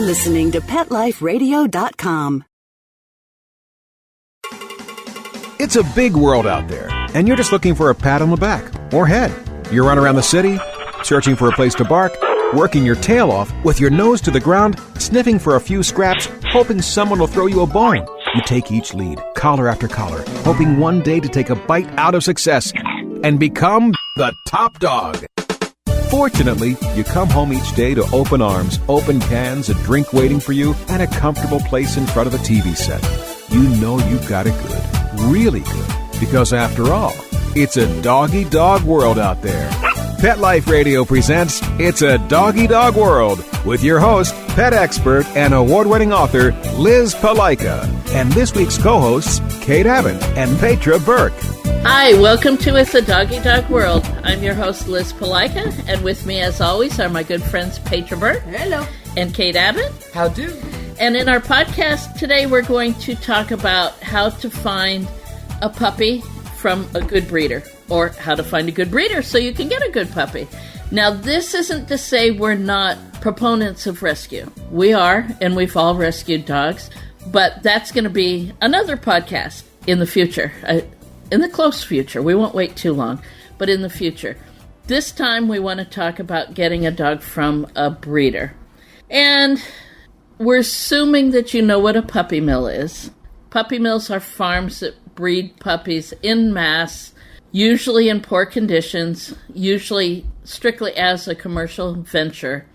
listening to PetLifeRadio.com. It's a big world out there, and you're just looking for a pat on the back or head. You run around the city, searching for a place to bark, working your tail off with your nose to the ground, sniffing for a few scraps, hoping someone will throw you a bone. You take each lead, collar after collar, hoping one day to take a bite out of success and become the top dog. Fortunately, you come home each day to open arms, open cans, a drink waiting for you, and a comfortable place in front of a TV set. You know you've got it good, really good, because after all, it's a doggy dog world out there. Pet Life Radio presents It's a Doggy Dog World with your host, pet expert, and award-winning author Liz Palaika, and this week's co-hosts Kate Abbott and Petra Burke. Hi, welcome to It's a Doggy Dog World. I'm your host, Liz Palaika, and with me, as always, are my good friends Petra Burke. Hello. And Kate Abbott. How do? And in our podcast today, we're going to talk about how to find a puppy from a good breeder, or how to find a good breeder so you can get a good puppy. Now, this isn't to say we're not proponents of rescue. We are, and we've all rescued dogs, but that's going to be another podcast in the future. In the close future. We won't wait too long, but in the future. This time we want to talk about getting a dog from a breeder. And we're assuming that you know what a puppy mill is. Puppy mills are farms that breed puppies en masse, usually in poor conditions, usually strictly as a commercial venture.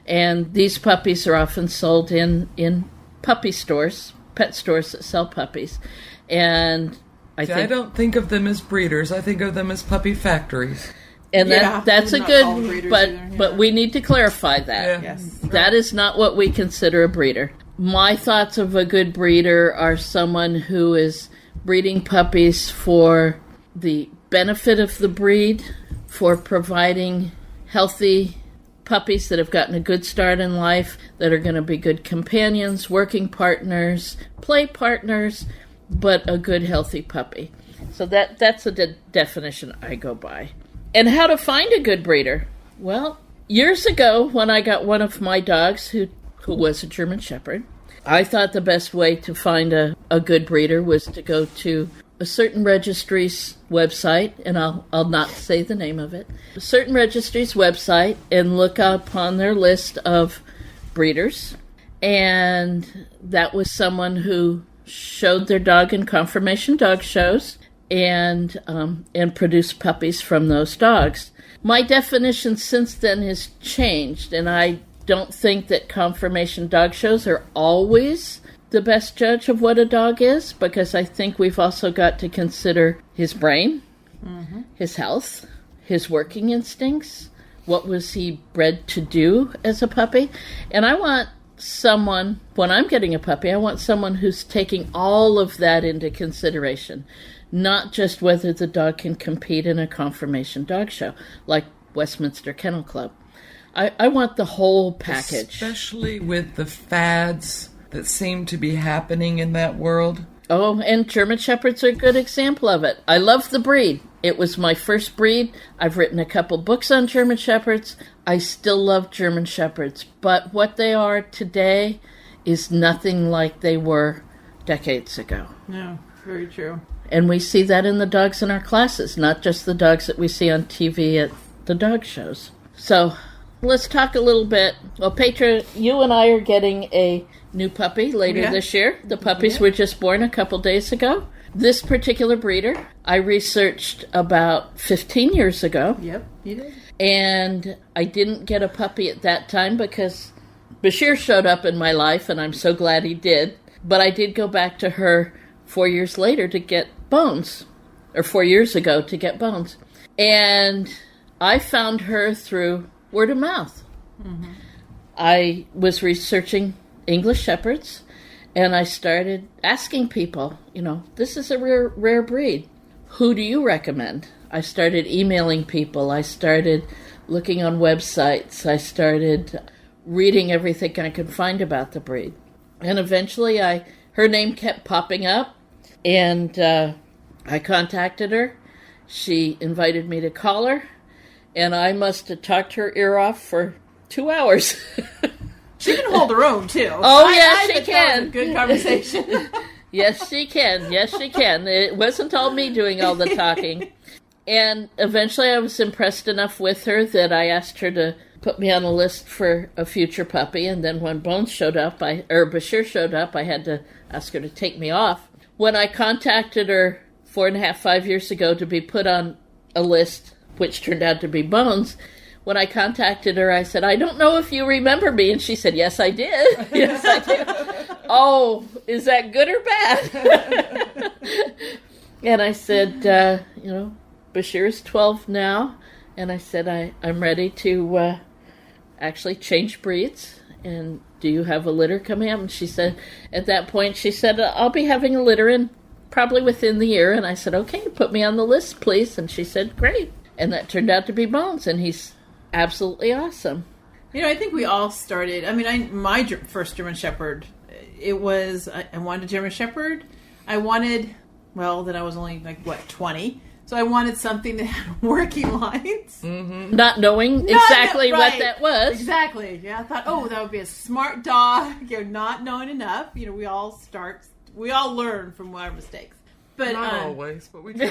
And these puppies are often sold in puppy stores, pet stores that sell puppies. And I don't think of them as breeders. I think of them as puppy factories. And that's a good, but we need to clarify that. Yeah. Yes. That is not what we consider a breeder. My thoughts of a good breeder are someone who is breeding puppies for the benefit of the breed, for providing healthy puppies that have gotten a good start in life, that are going to be good companions, working partners, play partners, but a good, healthy puppy. So that's a definition I go by. And how to find a good breeder? Well, years ago, when I got one of my dogs, who was a German Shepherd, I thought the best way to find a good breeder was to go to a certain registry's website, and I'll not say the name of it, a certain registry's website, and look up on their list of breeders. And that was someone who showed their dog in conformation dog shows and produced puppies from those dogs. My definition since then has changed, and I don't think that conformation dog shows are always the best judge of what a dog is, because I think we've also got to consider his brain, his health, his working instincts, what was he bred to do as a puppy. And I want someone, when I'm getting a puppy, I want someone who's taking all of that into consideration, not just whether the dog can compete in a conformation dog show like Westminster Kennel Club. I want the whole package. Especially with the fads that seem to be happening in that world. Oh, and German Shepherds are a good example of it. I love the breed. It was my first breed. I've written a couple books on German Shepherds. I still love German Shepherds. But what they are today is nothing like they were decades ago. No, very true. And we see that in the dogs in our classes, not just the dogs that we see on TV at the dog shows. So let's talk a little bit. Well, Petra, you and I are getting a new puppy later this year. The puppies were just born a couple days ago. This particular breeder, I researched about 15 years ago. Yep, you did. And I didn't get a puppy at that time because Bashir showed up in my life, and I'm so glad he did. But I did go back to her 4 years later to get Bones, or 4 years ago to get Bones. And I found her through word of mouth. Mm-hmm. I was researching English Shepherds, and I started asking people, this is a rare breed. Who do you recommend? I started emailing people. I started looking on websites. I started reading everything I could find about the breed. And eventually her name kept popping up, and I contacted her. She invited me to call her, and I must have talked her ear off for 2 hours. She can hold her own, too. Oh, yes, she bet that can. was a good conversation. Yes, she can. Yes, she can. It wasn't all me doing all the talking. And eventually I was impressed enough with her that I asked her to put me on a list for a future puppy. And then when Bashir showed up, I had to ask her to take me off. When I contacted her 4.5, 5 years ago to be put on a list, which turned out to be Bones, when I contacted her, I said, I don't know if you remember me. And she said, yes, I did. Yes, I did. Oh, is that good or bad? And I said, Bashir is 12 now. And I said, I'm ready to actually change breeds. And do you have a litter coming up? And she said, at that point, she said, I'll be having a litter in probably within the year. And I said, okay, put me on the list, please. And she said, great. And that turned out to be Bones. And he's absolutely awesome. I think we all started. My first German Shepherd, I wanted a German Shepherd. I wanted, then I was only 20. So I wanted something that had working lines. Mm-hmm. Not knowing exactly what that was. Exactly. Yeah, I thought, that would be a smart dog. Not knowing enough. We all learn from our mistakes. But not always, but we try.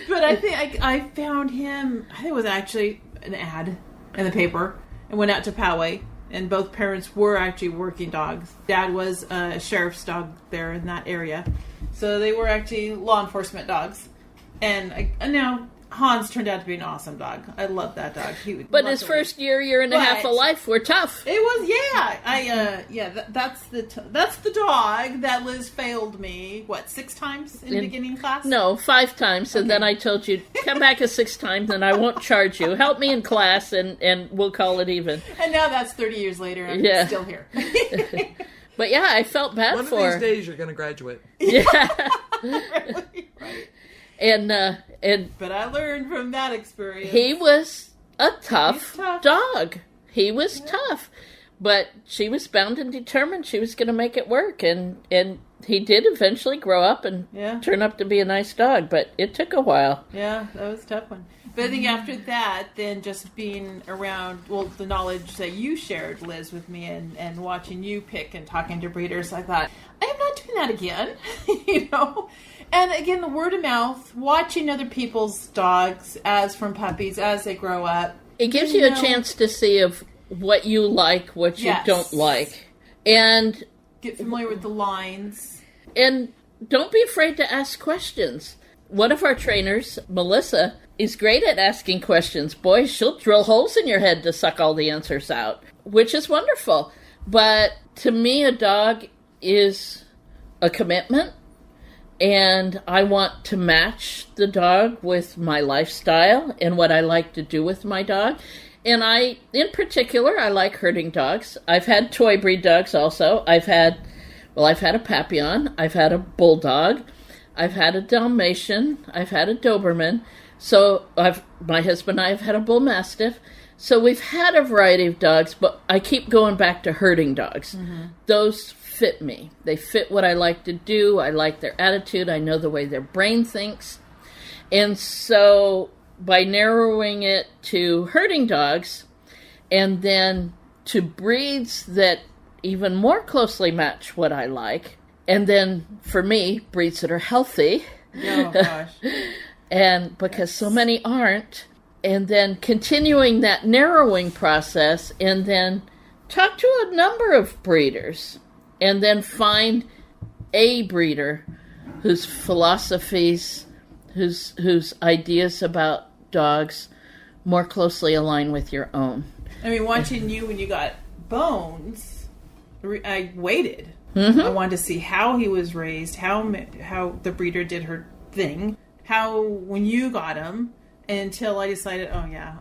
But I think I found him. I think it was actually an ad in the paper, and went out to Poway, and both parents were actually working dogs. Dad was a sheriff's dog there in that area, so they were actually law enforcement dogs. And now Hans turned out to be an awesome dog. I love that dog. But his first year and a half of life were tough. It was, that's the dog that Liz failed me, 6 times in beginning class? No, 5 times, and then I told you, come back a 6th time, then I won't charge you. Help me in class, and we'll call it even. And now that's 30 years later, and I'm still here. But yeah, I felt bad for her. One of these days you're going to graduate. Yeah. Really? Right. But I learned from that experience. He was a tough dog. He was tough. But she was bound and determined she was going to make it work. And he did eventually grow up and turn up to be a nice dog. But it took a while. Yeah, that was a tough one. But I think after that, then just being around, the knowledge that you shared, Liz, with me and watching you pick and talking to breeders, I thought, I am not doing that again, And again, the word of mouth, watching other people's dogs from puppies as they grow up. It gives you a chance to see of what you like, what you don't like. And get familiar with the lines. And don't be afraid to ask questions. One of our trainers, Melissa, is great at asking questions. Boy, she'll drill holes in your head to suck all the answers out, which is wonderful. But to me, a dog is a commitment. And I want to match the dog with my lifestyle and what I like to do with my dog. And in particular, I like herding dogs. I've had toy breed dogs also. I've had a Papillon. I've had a Bulldog. I've had a Dalmatian. I've had a Doberman. So my husband and I have had a Bull Mastiff. So we've had a variety of dogs, but I keep going back to herding dogs. Mm-hmm. Those fit me. They fit what I like to do. I like their attitude. I know the way their brain thinks. And so by narrowing it to herding dogs and then to breeds that even more closely match what I like, and then for me, breeds that are healthy. Oh, gosh. And because so many aren't, and then continuing that narrowing process and then talk to a number of breeders. And then find a breeder whose philosophies, whose ideas about dogs more closely align with your own. Watching you when you got Bones, I waited. Mm-hmm. I wanted to see how he was raised, how the breeder did her thing, how when you got him, until I decided,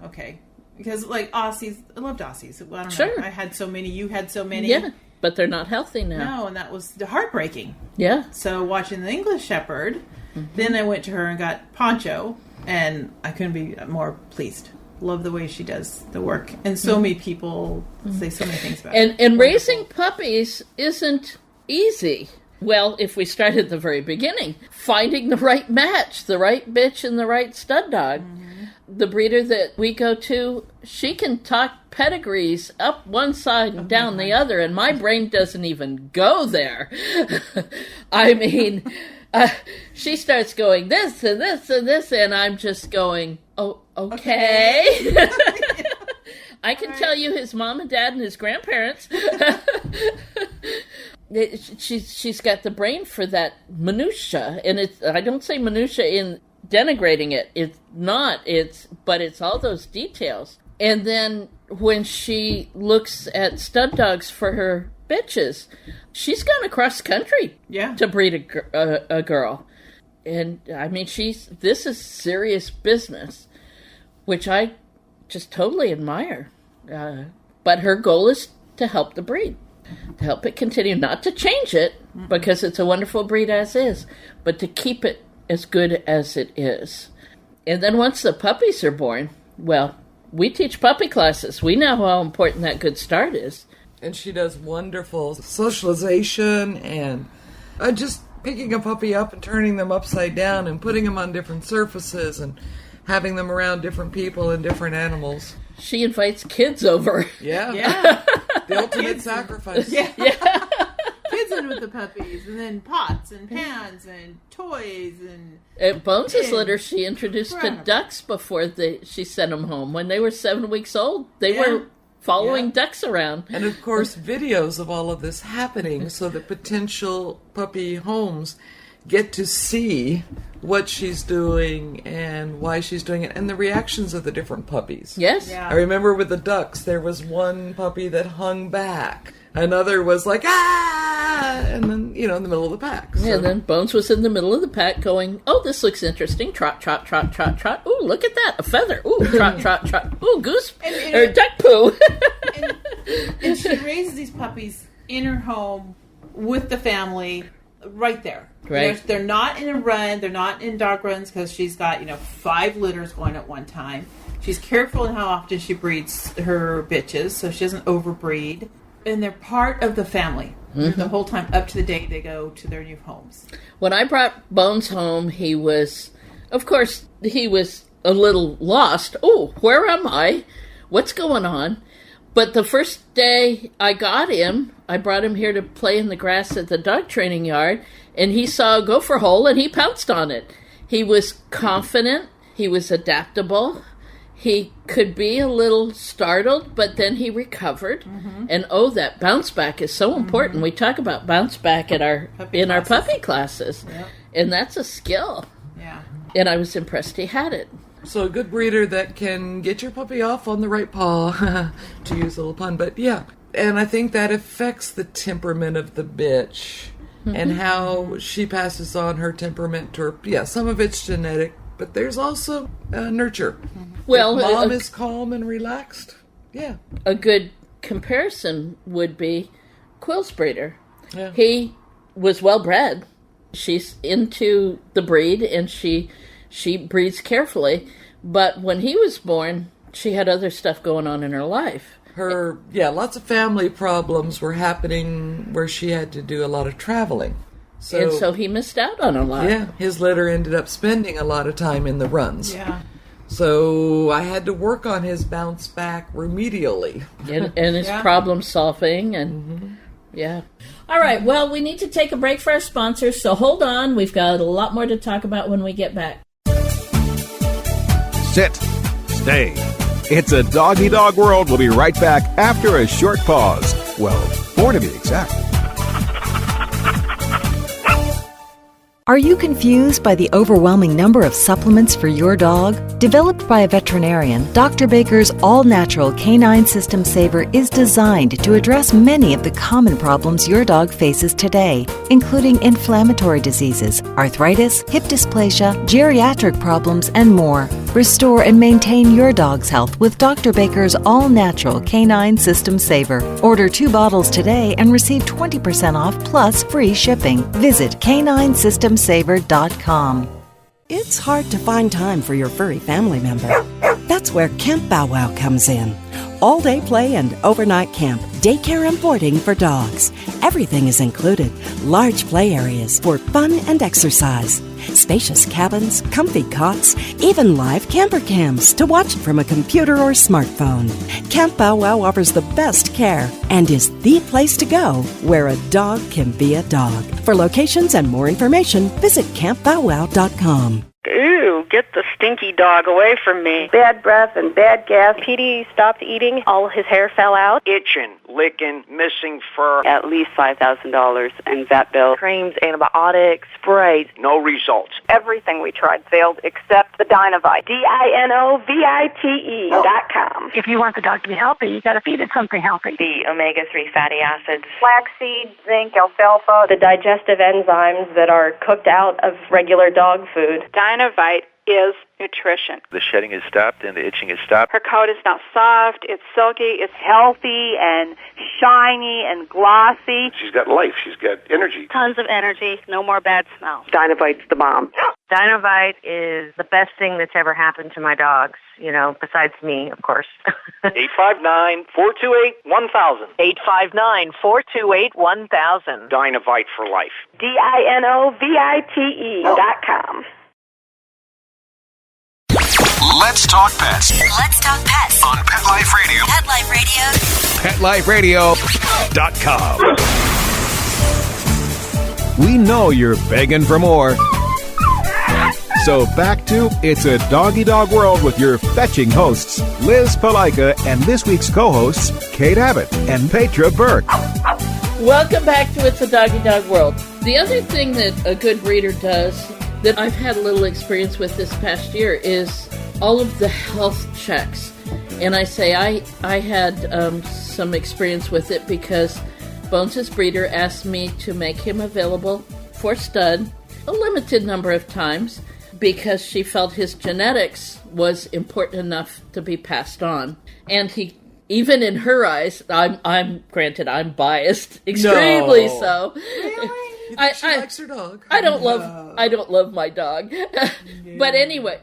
okay. Because Aussies, I loved Aussies. I don't know. I had so many, you had so many. Yeah. But they're not healthy now. No, and that was heartbreaking. Yeah. So watching the English Shepherd, then I went to her and got Poncho, and I couldn't be more pleased. Love the way she does the work. And so many people say so many things about it. And raising puppies isn't easy. Well, if we start at the very beginning, finding the right match, the right bitch and the right stud dog. the breeder that we go to, she can talk pedigrees up one side and down the other, and my brain doesn't even go there. I mean, she starts going this and this and this, and I'm just going, oh, okay. I can tell you his mom and dad and his grandparents. She's got the brain for that minutia, and I don't say minutia in denigrating it. It's not. But it's all those details. And then when she looks at stud dogs for her bitches, she's gone across country to breed a girl. And I mean, this is serious business, which I just totally admire. But her goal is to help the breed, to help it continue, not to change it, because it's a wonderful breed as is, but to keep it as good as it is. And then once the puppies are born, well, we teach puppy classes. We know how important that good start is. And she does wonderful socialization and just picking a puppy up and turning them upside down and putting them on different surfaces and having them around different people and different animals. She invites kids over. Yeah. The ultimate sacrifice. Yeah. Kids in with the puppies, and then pots and pans and toys and... At Bones' litter, she introduced to ducks before she sent them home. When they were 7 weeks old, they were following ducks around. And of course, videos of all of this happening so that potential puppy homes get to see what she's doing and why she's doing it and the reactions of the different puppies. Yes. Yeah. I remember with the ducks, there was one puppy that hung back. Another was like, ah! And then, in the middle of the pack. So. Yeah, and then Bones was in the middle of the pack going, oh, this looks interesting. Trot, trot, trot, trot, trot. Ooh, look at that. A feather. Ooh, trot, trot, trot. Ooh, goose. Or duck poo. and she raises these puppies in her home with the family right there. Right. They're not in a run. They're not in dog runs because she's got, 5 litters going at one time. She's careful in how often she breeds her bitches so she doesn't overbreed. And they're part of the family the whole time up to the day they go to their new homes. When I brought Bones home, he was a little lost. Oh, where am I? What's going on? But the first day I got him, I brought him here to play in the grass at the dog training yard, and he saw a gopher hole and he pounced on it. He was confident. He was adaptable. He could be a little startled, but then he recovered. And that bounce back is so important. We talk about bounce back at our puppy classes. Yep. And that's a skill. Yeah. And I was impressed he had it. So a good breeder that can get your puppy off on the right paw, to use a little pun, but yeah. And I think that affects the temperament of the bitch and how she passes on her temperament to her. Yeah, some of it's genetic, but there's also nurture. Well, if mom is calm and relaxed. Yeah. A good comparison would be Quill's breeder. Yeah. He was well bred. She's into the breed and she breeds carefully. But when he was born, she had other stuff going on in her life. Lots of family problems were happening where she had to do a lot of traveling. So he missed out on a lot. Yeah, his litter ended up spending a lot of time in the runs. Yeah. So I had to work on his bounce back remedially. And his problem solving and yeah. All right, well, we need to take a break for our sponsors, so hold on. We've got a lot more to talk about when we get back. Sit. Stay. It's a doggy dog world. We'll be right back after a short pause. Well, 4 to be exact. Are you confused by the overwhelming number of supplements for your dog? Developed by a veterinarian, Dr. Baker's all-natural Canine System Saver is designed to address many of the common problems your dog faces today, including inflammatory diseases, arthritis, hip dysplasia, geriatric problems, and more. Restore and maintain your dog's health with Dr. Baker's all-natural Canine System Saver. Order 2 bottles today and receive 20% off plus free shipping. Visit CanineSystemSaver.com. It's hard to find time for your furry family member. That's where Camp Bow Wow comes in. All-day play and overnight camp, daycare and boarding for dogs. Everything is included. Large play areas for fun and exercise. spacious cabins, comfy cots, even live camper cams to watch from a computer or smartphone. Camp Bow Wow offers the best care and is the place to go where a dog can be a dog. For locations and more information, visit campbowwow.com. Ew, get the stinky dog away from me. Bad breath and bad gas. Petey stopped eating. All his hair fell out. Itching, licking, missing fur. At least $5,000 in vet bill. Creams, antibiotics, sprays. No results. Everything we tried failed except the Dinovite. DINOVITE.com. If you want the dog to be healthy, you got to feed it something healthy. The omega-3 fatty acids. Flaxseed, zinc, alfalfa. The digestive enzymes that are cooked out of regular dog food. Dinovite is nutrition. The shedding is stopped and the itching is stopped. Her coat is not soft, it's silky, it's healthy and shiny and glossy. She's got life, she's got energy. Tons of energy, no more bad smell. Dinovite's the bomb. Dinovite is the best thing that's ever happened to my dogs, besides me, of course. 859-428-1000. 859-428-1000. Dinovite for life. DINOVITE.com. Let's talk pets Let's talk pets on Pet Life Radio. Pet Life Radio. PetLifeRadio.com. We know you're begging for more. So back to It's a Doggy Dog World with your fetching hosts, Liz Palika, and this week's co-hosts, Kate Abbott and Petra Burke. Welcome back to It's a Doggy Dog World. The other thing that a good breeder does that I've had a little experience with this past year is all of the health checks. And I say I had some experience with it because Bones' breeder asked me to make him available for stud a limited number of times because she felt his genetics was important enough to be passed on. And he, even in her eyes, I'm granted I'm biased, extremely so. Really? She likes her dog. I don't love my dog. But anyway,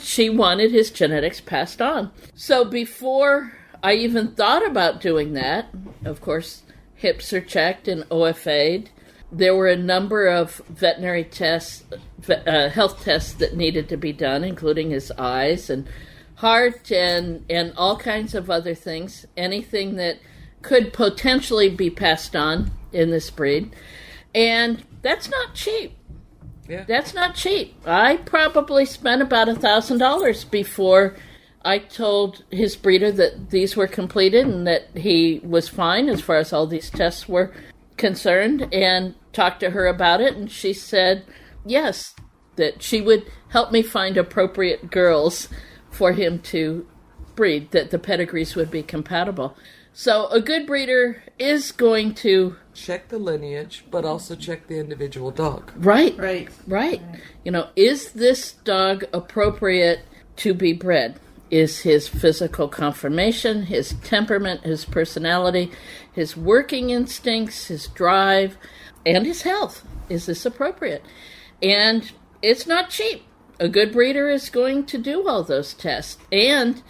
she wanted his genetics passed on. So before I even thought about doing that, of course, hips are checked and OFA'd. There were a number of veterinary tests, health tests that needed to be done, including his eyes and heart and all kinds of other things, anything that could potentially be passed on in this breed. And that's not cheap. Yeah. That's not cheap. I probably spent about $1,000 before I told his breeder that these were completed and that he was fine as far as all these tests were concerned, and talked to her about it, and she said yes, that she would help me find appropriate girls for him to breed, that the pedigrees would be compatible. So a good breeder is going to check the lineage, but also check the individual dog. Right. Right. Is this dog appropriate to be bred? Is his physical conformation, his temperament, his personality, his working instincts, his drive, and his health, is this appropriate? And it's not cheap. A good breeder is going to do all those tests. And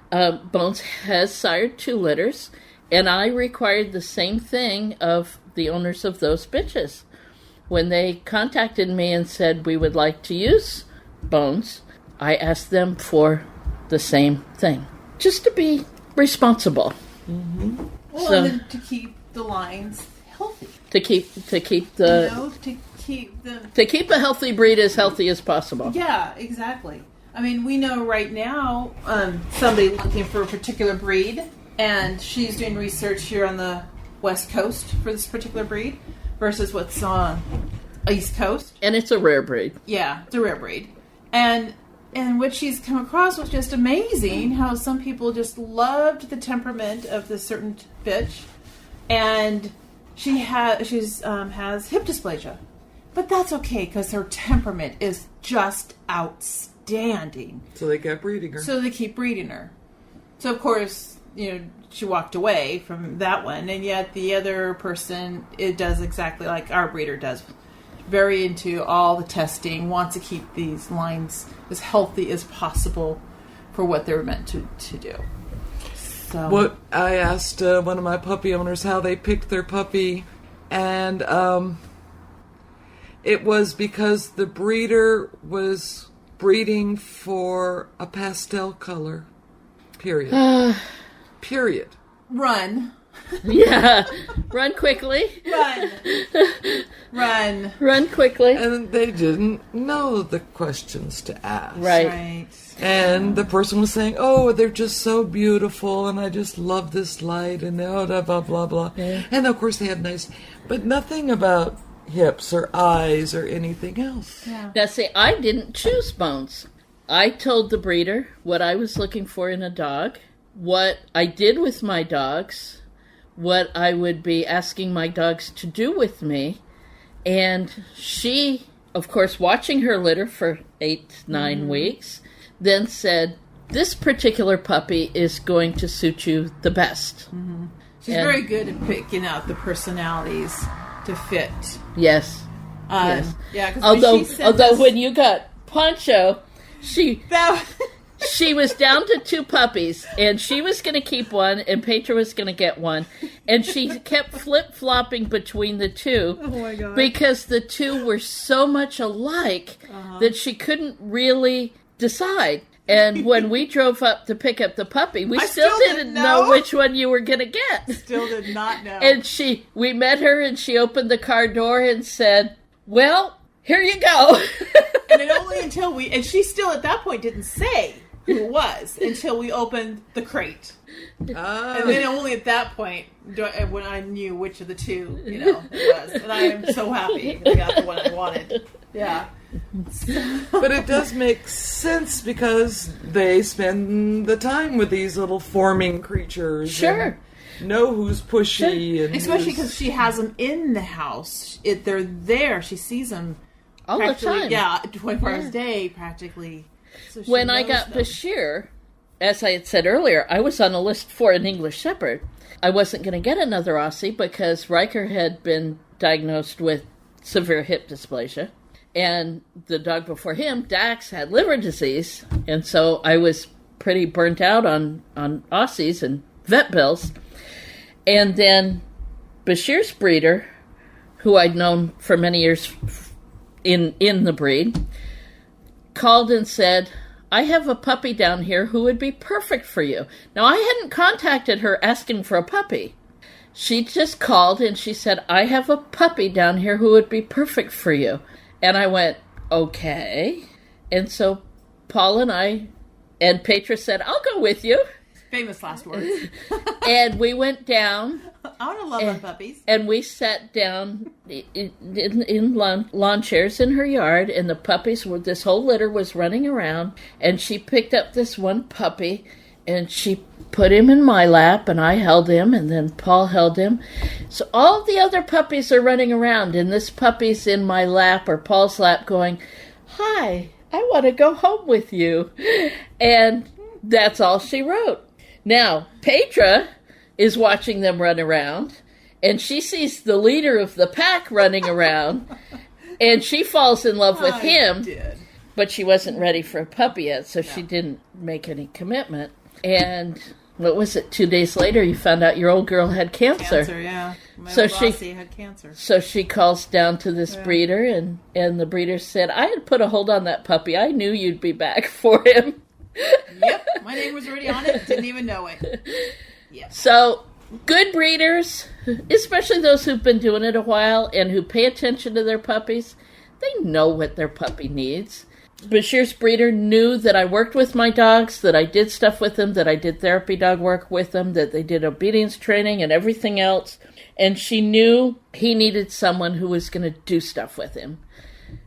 Bones has sired 2 litters, and I required the same thing of the owners of those bitches. When they contacted me and said we would like to use Bones, I asked them for the same thing, just to be responsible. Mm-hmm. Well, So, and then to keep the lines healthy. to keep the to keep a healthy breed as healthy as possible. Yeah, exactly. I mean, we know right now somebody looking for a particular breed, and she's doing research here on the West Coast for this particular breed versus what's on East Coast. And it's a rare breed. Yeah, it's a rare breed. And what she's come across was just amazing, how some people just loved the temperament of this certain bitch, and she has hip dysplasia. But that's okay, because her temperament is just outstanding. So they kept breeding her. So they keep breeding her. So, of course, she walked away from that one, and yet the other person, it does exactly like our breeder does. Very into all the testing, wants to keep these lines as healthy as possible for what they're meant to do. So, what I asked one of my puppy owners how they picked their puppy, and it was because the breeder was breeding for a pastel color. Period. Period. Run. Yeah. Run quickly. Run quickly. And they didn't know the questions to ask. Right. And the person was saying, oh, they're just so beautiful, and I just love this light, and blah, blah, blah, blah. Yeah. And of course they have nice, but nothing about hips or eyes or anything else. Yeah. Now, see, I didn't choose Bones. I told the breeder what I was looking for in a dog, what I did with my dogs, what I would be asking my dogs to do with me, and she, of course, watching her litter for 8-9 weeks, then said, this particular puppy is going to suit you the best. Mm-hmm. She's very good at picking out the personalities to fit. Yes. Yes. Yeah. Although when you got Poncho, she was down to 2 puppies, and she was going to keep one, and Petra was going to get one, and she kept flip-flopping between the 2 oh my God. Because the 2 were so much alike that she couldn't really decide. And when we drove up to pick up the puppy, we still didn't know which one you were going to get. Still did not know. And we met her, and she opened the car door and said, well, here you go. And it only until and she still at that point didn't say who it was until we opened the crate. And then only at that point when I knew which of the 2, it was. And I am so happy I got the one I wanted. Yeah. But it does make sense because they spend the time with these little forming creatures. Sure. Know who's pushy. Sure. And especially because she has them in the house. They're there. She sees them all the time. Yeah, 24 hours a day practically. So when I got Bashir, as I had said earlier, I was on a list for an English Shepherd. I wasn't going to get another Aussie because Riker had been diagnosed with severe hip dysplasia. And the dog before him, Dax, had liver disease. And so I was pretty burnt out on Aussies and vet bills. And then Bashir's breeder, who I'd known for many years in the breed, called and said, I have a puppy down here who would be perfect for you. Now, I hadn't contacted her asking for a puppy. She just called and she said, I have a puppy down here who would be perfect for you. And I went, okay. And so Paul and I and Petra said, I'll go with you. Famous last words. And we went down. I want to love my puppies. And we sat down in lawn chairs in her yard, and the puppies this whole litter was running around, and she picked up this one puppy, and she put him in my lap, and I held him, and then Paul held him. So all the other puppies are running around, and this puppy's in my lap or Paul's lap going, hi, I want to go home with you. And that's all she wrote. Now, Petra is watching them run around, and she sees the leader of the pack running around, and she falls in love with him, but she wasn't ready for a puppy yet, so she didn't make any commitment. And what was it, 2 days later, you found out your old girl had cancer. Cancer, yeah. My old Aussie had cancer. So she calls down to this breeder, and the breeder said, I had put a hold on that puppy. I knew you'd be back for him. Yep, my name was already on it. Didn't even know it. Yep. So, good breeders, especially those who've been doing it a while and who pay attention to their puppies, they know what their puppy needs. Bashir's breeder knew that I worked with my dogs, that I did stuff with them, that I did therapy dog work with them, that they did obedience training and everything else. And she knew he needed someone who was going to do stuff with him.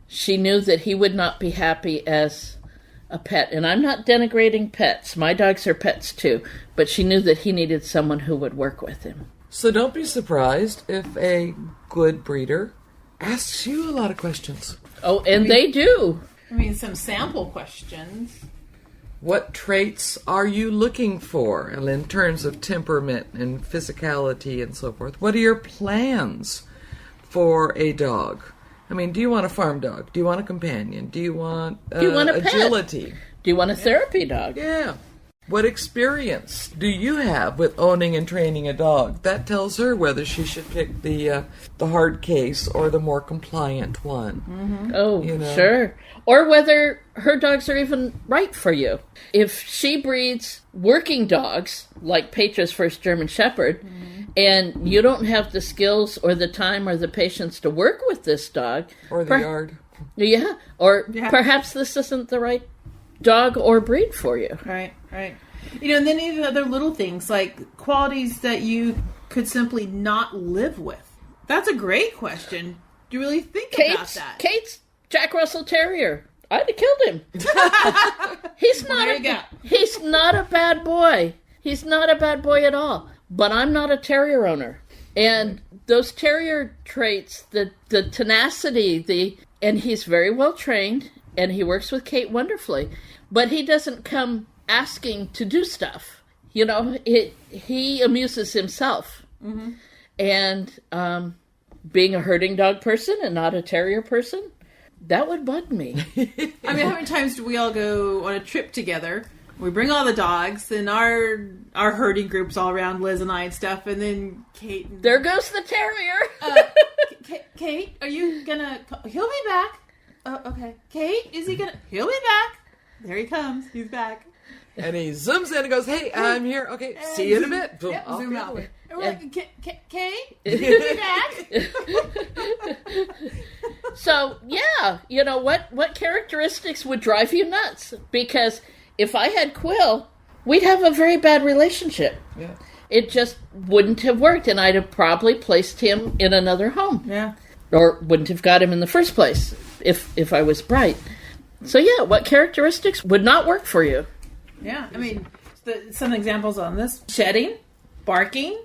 She knew that he would not be happy as a pet. And I'm not denigrating pets. My dogs are pets too. But she knew that he needed someone who would work with him. So don't be surprised if a good breeder asks you a lot of questions. Oh, and they do. I mean, some sample questions. What traits are you looking for? And in terms of temperament and physicality and so forth, what are your plans for a dog? I mean, do you want a farm dog? Do you want a companion? Do you want a agility? Pet? Do you want a therapy dog? Yeah. What experience do you have with owning and training a dog? That tells her whether she should pick the hard case or the more compliant one. Mm-hmm. Oh, sure. Or whether her dogs are even right for you. If she breeds working dogs, like Petra's first German Shepherd, and you don't have the skills or the time or the patience to work with this dog. Or the yard. Yeah. Or perhaps this isn't the right dog or breed for you. Right. And then even other little things like qualities that you could simply not live with. That's a great question. Do you really think about that? Kate's Jack Russell Terrier. I'd have killed him. He's not a bad boy. He's not a bad boy at all. But I'm not a terrier owner. And those terrier traits, the tenacity, and he's very well trained, and he works with Kate wonderfully. But he doesn't come asking to do stuff. He amuses himself. Mm-hmm. And being a herding dog person and not a terrier person, that would bug me. I mean, how many times do we all go on a trip together? We bring all the dogs, and our herding group's all around Liz and I and stuff, and then Kate. There goes the terrier. Kate, are you gonna? He'll be back. Okay. Kate, is he gonna? He'll be back. There he comes. He's back. And he zooms in and goes, "Hey, I'm here. Okay, see you in a bit." Boom, yep, zoom out. And we're like, Kate, he'll be back. So what characteristics would drive you nuts? Because if I had Quill, we'd have a very bad relationship. Yeah. It just wouldn't have worked, and I'd have probably placed him in another home. Yeah. Or wouldn't have got him in the first place if I was bright. So what characteristics would not work for you? Yeah, I mean, some examples on this: shedding, barking,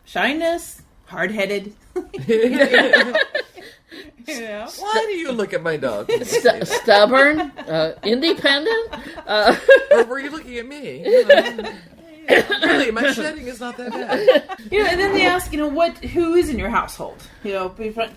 shyness, hard-headed. Why do you look at my dog? Stubborn, independent. Or were you looking at me? Really, my shedding is not that bad. And then they ask, who is in your household?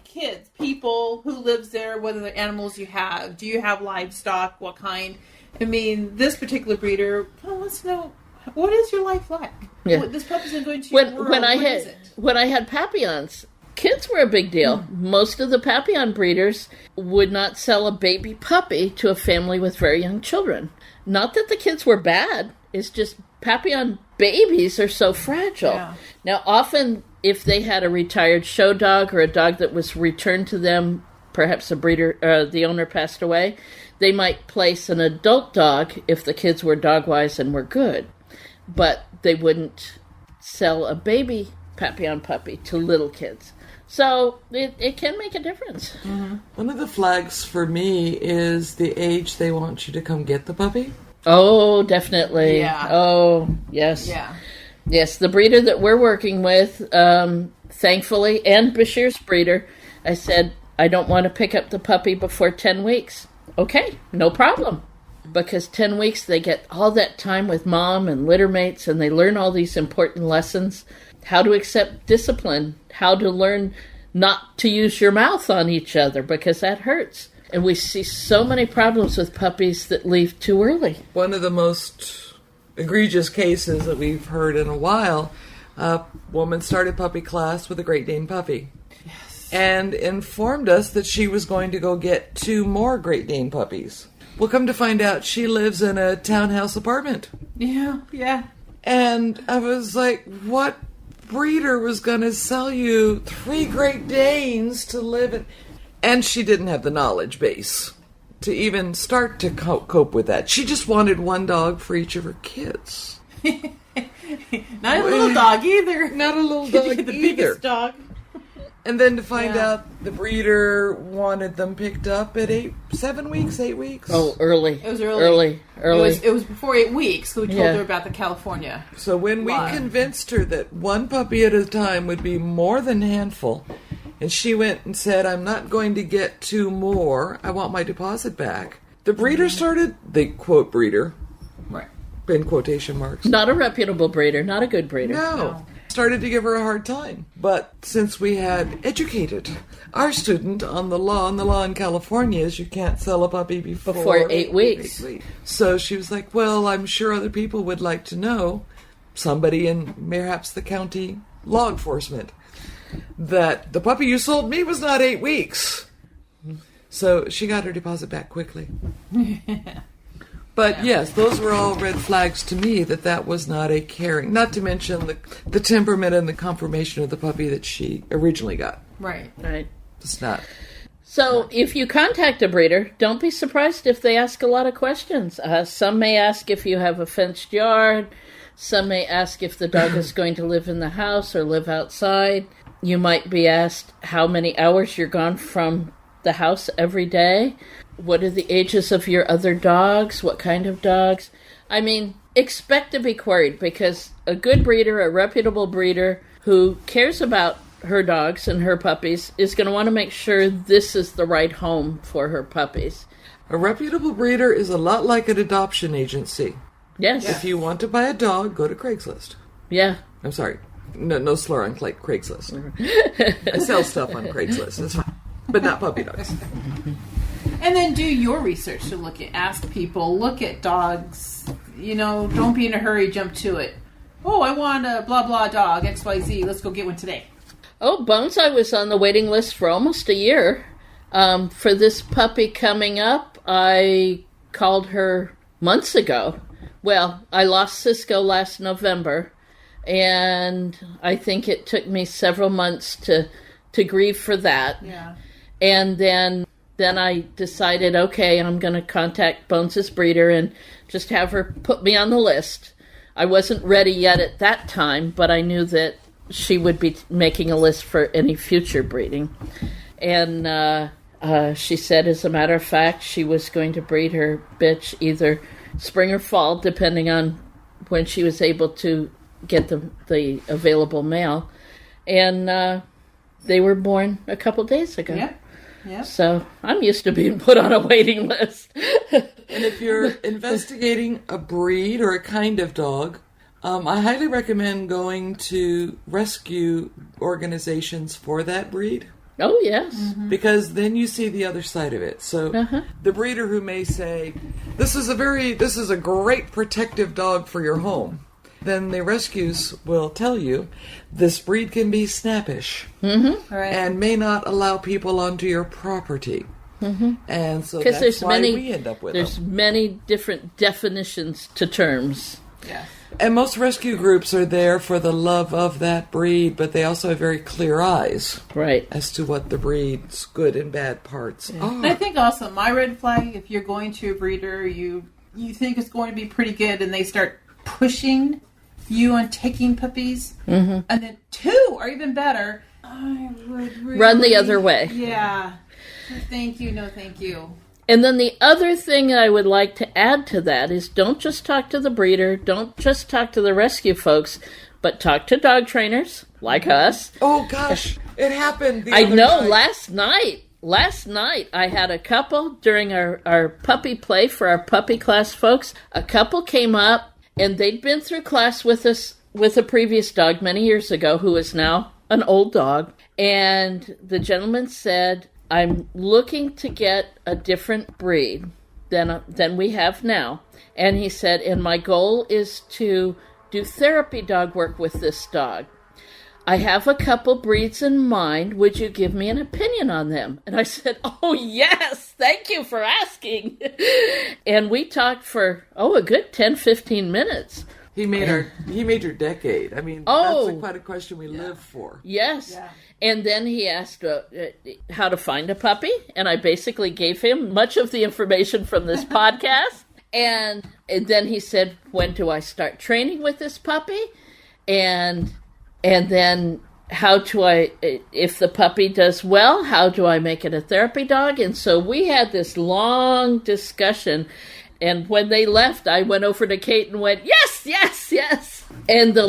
Kids, people, who lives there, what other animals you have. Do you have livestock? What kind? I mean, this particular breeder wants to know, what is your life like? Yeah. This puppy's going to your world. When I had Papillons, kids were a big deal. Most of the Papillon breeders would not sell a baby puppy to a family with very young children. Not that the kids were bad. It's just Papillon babies are so fragile. Yeah. Now, often, if they had a retired show dog or a dog that was returned to them, perhaps the owner passed away, they might place an adult dog if the kids were dog-wise and were good. But they wouldn't sell a baby Papillon puppy to little kids. So it can make a difference. Mm-hmm. One of the flags for me is the age they want you to come get the puppy. Oh, definitely. Yeah. Oh, yes. Yeah. Yes, the breeder that we're working with, thankfully, and Bashir's breeder, I said, I don't want to pick up the puppy before 10 weeks. Okay, no problem. Because 10 weeks, they get all that time with mom and litter mates, and they learn all these important lessons. How to accept discipline, how to learn not to use your mouth on each other, because that hurts. And we see so many problems with puppies that leave too early. One of the most egregious cases that we've heard in a while, a woman started puppy class with a Great Dane puppy. Yes. And informed us that she was going to go get 2 more Great Dane puppies. Well, come to find out, she lives in a townhouse apartment. Yeah. And I was like, what breeder was going to sell you 3 Great Danes to live in? And she didn't have the knowledge base to even start to cope with that. She just wanted 1 dog for each of her kids. Not a little dog either. Not a little dog the either. Biggest dog. And then to find out the breeder wanted them picked up at 7 weeks, 8 weeks. Oh, early. It was early. Early. It was before 8 weeks, so we told her about the California. So when we convinced her that 1 puppy at a time would be more than a handful, and she went and said, I'm not going to get 2 more, I want my deposit back. The breeder started, the breeder, right, in quotation marks. Not a reputable breeder, not a good breeder. No. started to give her a hard time. But since we had educated our student on the law in California is you can't sell a puppy before 8 weeks. So she was like, well, I'm sure other people would like to know, somebody in perhaps the county law enforcement, that the puppy you sold me was not 8 weeks. So she got her deposit back quickly. But yes, those were all red flags to me that was not a caring, not to mention the temperament and the conformation of the puppy that she originally got. Right. It's not. So if you contact a breeder, don't be surprised if they ask a lot of questions. Some may ask if you have a fenced yard. Some may ask if the dog is going to live in the house or live outside. You might be asked how many hours you're gone from the house every day. What are the ages of your other dogs? What kind of dogs? I mean, expect to be queried because a good breeder, a reputable breeder who cares about her dogs and her puppies is going to want to make sure this is the right home for her puppies. A reputable breeder is a lot like an adoption agency. Yes. If you want to buy a dog, go to Craigslist. Yeah. I'm sorry. No slur on Craigslist. I sell stuff on Craigslist. That's fine. But not puppy dogs. And then do your research to ask people, look at dogs, don't be in a hurry, jump to it. Oh, I want a blah, blah dog, XYZ, let's go get one today. Oh, Bones, I was on the waiting list for almost a year. For this puppy coming up, I called her months ago. Well, I lost Cisco last November, and I think it took me several months to grieve for that. Yeah. And then I decided, okay, I'm going to contact Bones' breeder and just have her put me on the list. I wasn't ready yet at that time, but I knew that she would be making a list for any future breeding. And she said, as a matter of fact, she was going to breed her bitch either spring or fall, depending on when she was able to get the available male. And they were born a couple days ago. Yeah. Yep. So I'm used to being put on a waiting list. And if you're investigating a breed or a kind of dog, I highly recommend going to rescue organizations for that breed. Oh, yes. Mm-hmm. Because then you see the other side of it. So the breeder who may say, this is a great protective dog for your home. Then the rescues will tell you this breed can be snappish and may not allow people onto your property. Mm-hmm. And so that's why we end up with them. There's many different definitions to terms. Yeah. And most rescue groups are there for the love of that breed, but they also have very clear eyes as to what the breed's good and bad parts are. And I think also my red flag, if you're going to a breeder, you think it's going to be pretty good, and they start pushing you on taking puppies, and then two are even better, I would really run the other way. Yeah. Thank you, no thank you. And then the other thing I would like to add to that is don't just talk to the breeder, don't just talk to the rescue folks, but talk to dog trainers like us. Oh gosh, it happened the I other know, night. last night I had a couple during our puppy play for our puppy class folks. A couple came up and they'd been through class with us with a previous dog many years ago who is now an old dog. And the gentleman said, I'm looking to get a different breed than we have now. And he said, and my goal is to do therapy dog work with this dog. I have a couple breeds in mind. Would you give me an opinion on them? And I said, oh, yes, thank you for asking. And we talked for, a good 10, 15 minutes. He made your decade. I mean, that's quite a question we live for. Yes. Yeah. And then he asked how to find a puppy. And I basically gave him much of the information from this podcast. And then he said, when do I start training with this puppy? And then how do I, if the puppy does well, how do I make it a therapy dog? And so we had this long discussion. And when they left, I went over to Kate and went, yes, yes, yes. And the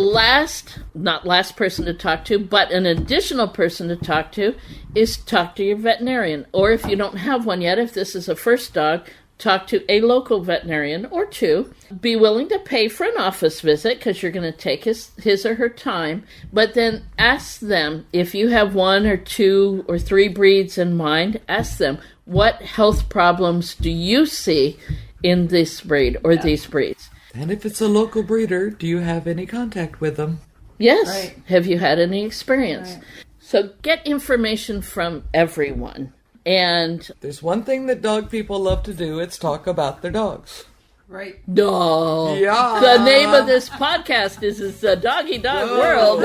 not last person to talk to, but an additional person to talk to is talk to your veterinarian. Or if you don't have one yet, if this is a first dog, talk to a local veterinarian or two. Be willing to pay for an office visit because you're going to take his or her time. But then ask them, if you have 1 or 2 or 3 breeds in mind, ask them, what health problems do you see in this breed or these breeds? And if it's a local breeder, do you have any contact with them? Yes. Right. Have you had any experience? Right. So get information from everyone. And there's one thing that dog people love to do. It's talk about their dogs. Right. No. Yeah. The name of this podcast is the Doggy Dog World.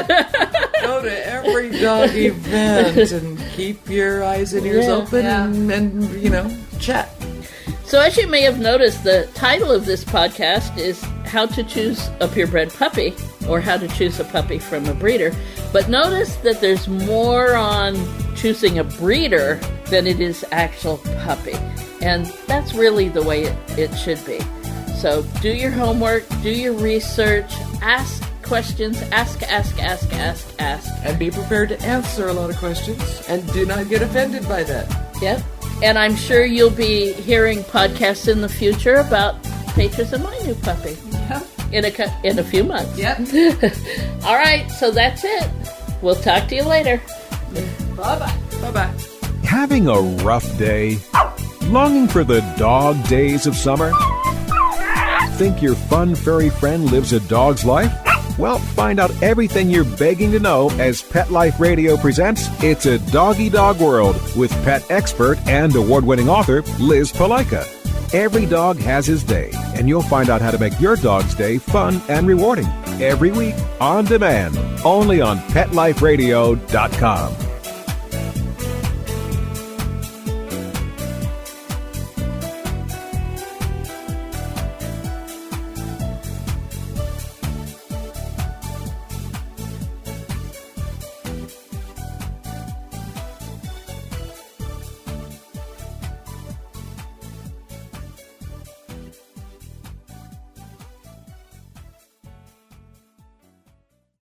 Go to every dog event and keep your eyes and ears open and chat. So as you may have noticed, the title of this podcast is How to Choose a Purebred Puppy, or How to Choose a Puppy from a Breeder. But notice that there's more on choosing a breeder than it is actual puppy. And that's really the way it should be. So do your homework, do your research, ask questions, ask. And be prepared to answer a lot of questions, and do not get offended by that. Yep. And I'm sure you'll be hearing podcasts in the future about Petra's and my new puppy. Yep. In a few months. Yep. All right, so that's it. We'll talk to you later. Bye-bye. Bye-bye. Having a rough day? Longing for the dog days of summer? Think your fun furry friend lives a dog's life? Well, find out everything you're begging to know as Pet Life Radio presents It's a Doggy Dog World with pet expert and award-winning author Liz Palaika. Every dog has his day, and you'll find out how to make your dog's day fun and rewarding. Every week, on demand, only on PetLifeRadio.com.